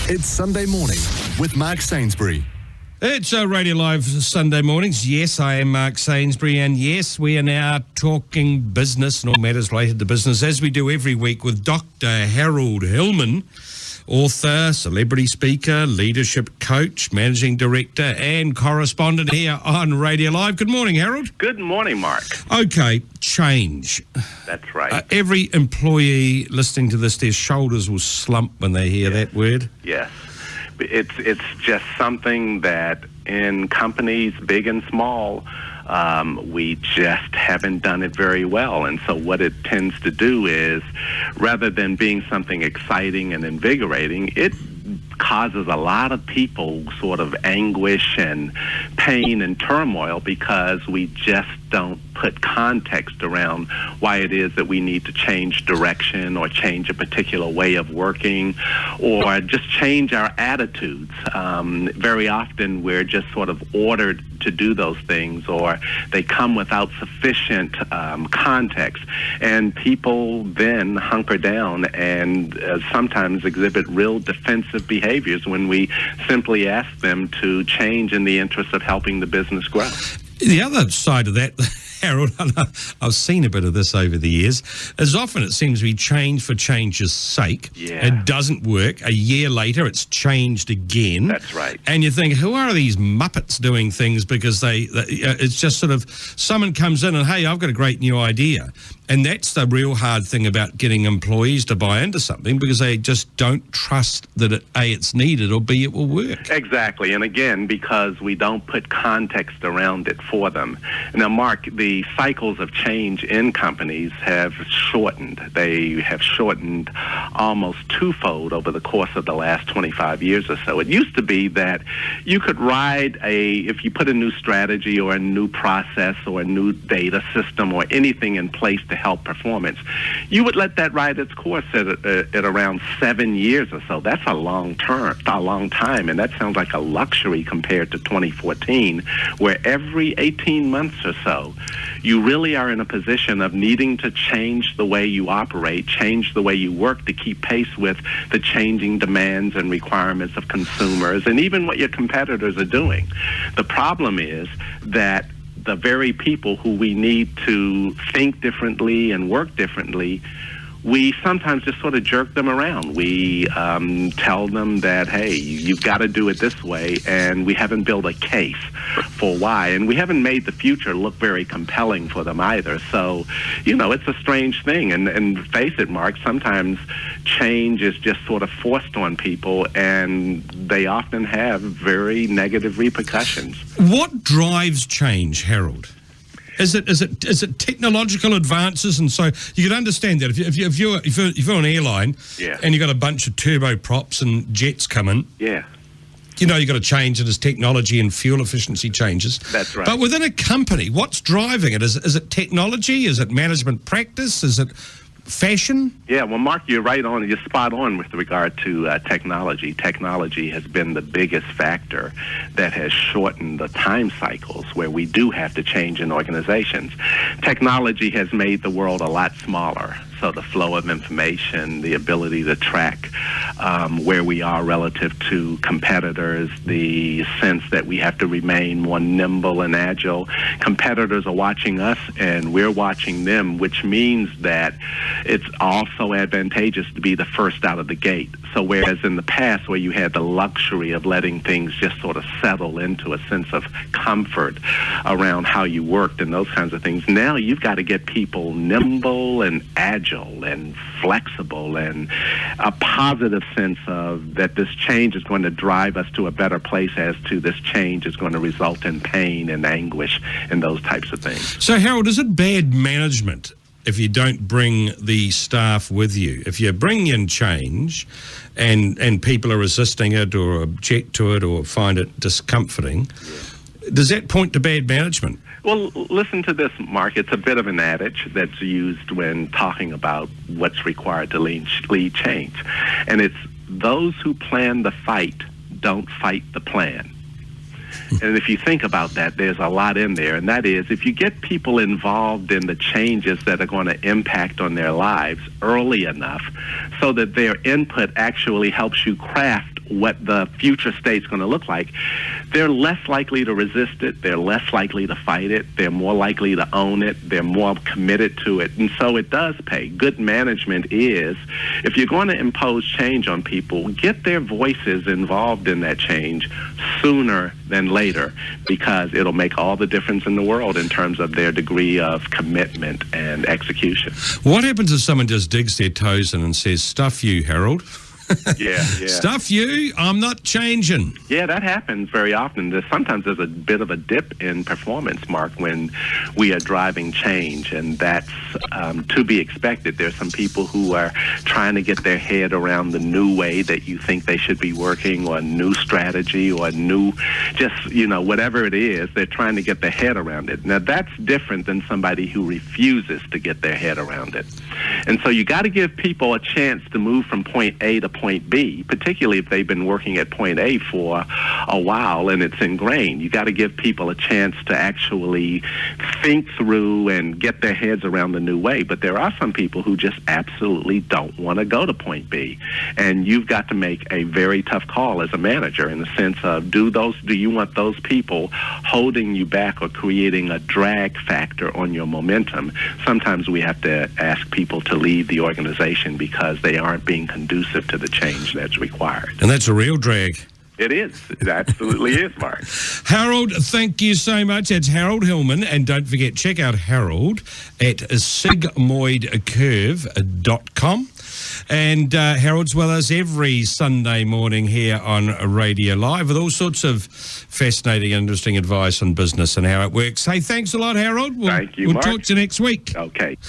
It's Sunday morning with Mark Sainsbury. It's Radio Live Sunday mornings. Yes, I am Mark Sainsbury, and yes, we are now talking business and all matters related to business, as we do every week with Dr. Harold Hillman, author, celebrity speaker, leadership coach, managing director, and correspondent here on Radio Live. Good morning, Harold. Good morning, Mark. Okay, change. That's right. Every employee listening to this, their shoulders will slump when they hear that word. Yes. It's just something that in companies, big and small, we just haven't done it very well. And so what it tends to do is, rather than being something exciting and invigorating, it causes a lot of people sort of anguish and pain and turmoil because we just don't put context around why it is that we need to change direction or change a particular way of working or just change our attitudes. Very often we're just sort of ordered to do those things, or they come without sufficient context, and people then hunker down and sometimes exhibit real defensive behaviors when we simply ask them to change in the interest of helping the business grow. The other side of that, Harold, I've seen a bit of this over the years, is often it seems to be change for change's sake. Yeah. It doesn't work. A year later, it's changed again. That's right. And you think, who are these Muppets doing things? Because it's just sort of, someone comes in and, hey, I've got a great new idea. And that's the real hard thing about getting employees to buy into something, because they just don't trust that, A, it's needed, or B, it will work. Exactly. And again, because we don't put context around it for them. Now, Mark, the cycles of change in companies have shortened. They have shortened almost twofold over the course of the last 25 years or so. It used to be that you could ride if you put a new strategy or a new process or a new data system or anything in place to help performance, you would let that ride its course at around 7 years or so. That's a long time, and that sounds like a luxury compared to 2014, where every 18 months or so, you really are in a position of needing to change the way you operate, change the way you work to keep pace with the changing demands and requirements of consumers and even what your competitors are doing. The problem is that the very people who we need to think differently and work differently, we sometimes just sort of jerk them around. We tell them that, hey, you've got to do it this way, and we haven't built a case for why. And we haven't made the future look very compelling for them either. So, it's a strange thing. And face it, Mark, sometimes change is just sort of forced on people, and they often have very negative repercussions. What drives change, Harold? Is it technological advances? And so you can understand that if you're an airline, and you've got a bunch of turboprops and jets coming, you've got to change it as technology and fuel efficiency changes. That's right. But within a company, what's driving it? Is it technology? Is it management practice? Is it fashion? Yeah, well, Mark, you're right on. You're spot on with regard to technology. Technology has been the biggest factor that has shortened the time cycles where we do have to change in organizations. Technology has made the world a lot smaller. So the flow of information, the ability to track where we are relative to competitors, the sense that we have to remain more nimble and agile. Competitors are watching us and we're watching them, which means that it's also advantageous to be the first out of the gate. So whereas in the past where you had the luxury of letting things just sort of settle into a sense of comfort around how you worked and those kinds of things, now you've got to get people nimble and agile and flexible and a positive sense of that this change is going to drive us to a better place, as to this change is going to result in pain and anguish and those types of things. So, Harold, is it bad management if you don't bring the staff with you? If you bring in change and people are resisting it or object to it or find it discomforting, does that point to bad management? Well, listen to this, Mark. It's a bit of an adage that's used when talking about what's required to lead change. And it's those who plan the fight don't fight the plan. And if you think about that, there's a lot in there. And that is, if you get people involved in the changes that are going to impact on their lives early enough so that their input actually helps you craft what the future state's going to look like, they're less likely to resist it. They're less likely to fight it. They're more likely to own it. They're more committed to it. And so it does pay. Good management is, if you're going to impose change on people, get their voices involved in that change sooner than later, because it'll make all the difference in the world in terms of their degree of commitment and execution. What happens if someone just digs their toes in and says, stuff you, Harold? Yeah. Stuff you, I'm not changing. Yeah, that happens very often. Sometimes there's a bit of a dip in performance, Mark, when we are driving change, and that's to be expected. There's some people who are trying to get their head around the new way that you think they should be working, or a new strategy, or a new, just, whatever it is, they're trying to get their head around it. Now, that's different than somebody who refuses to get their head around it. And so you got to give people a chance to move from point A to point B, particularly if they've been working at point A for a while and it's ingrained. You got to give people a chance to actually think through and get their heads around the new way. But there are some people who just absolutely don't want to go to point B. And you've got to make a very tough call as a manager, in the sense of, do you want those people holding you back or creating a drag factor on your momentum? Sometimes we have to ask people to leave the organization because they aren't being conducive to the change that's required. And that's a real drag. It is. It absolutely is, Mark. Harold, thank you so much. It's Harold Hillman. And don't forget, check out Harold at sigmoidcurve.com. And Harold's with us every Sunday morning here on Radio Live with all sorts of fascinating, interesting advice on business and how it works. Hey, thanks a lot, Harold. Thank you, We'll Mark. talk to you next week. Okay.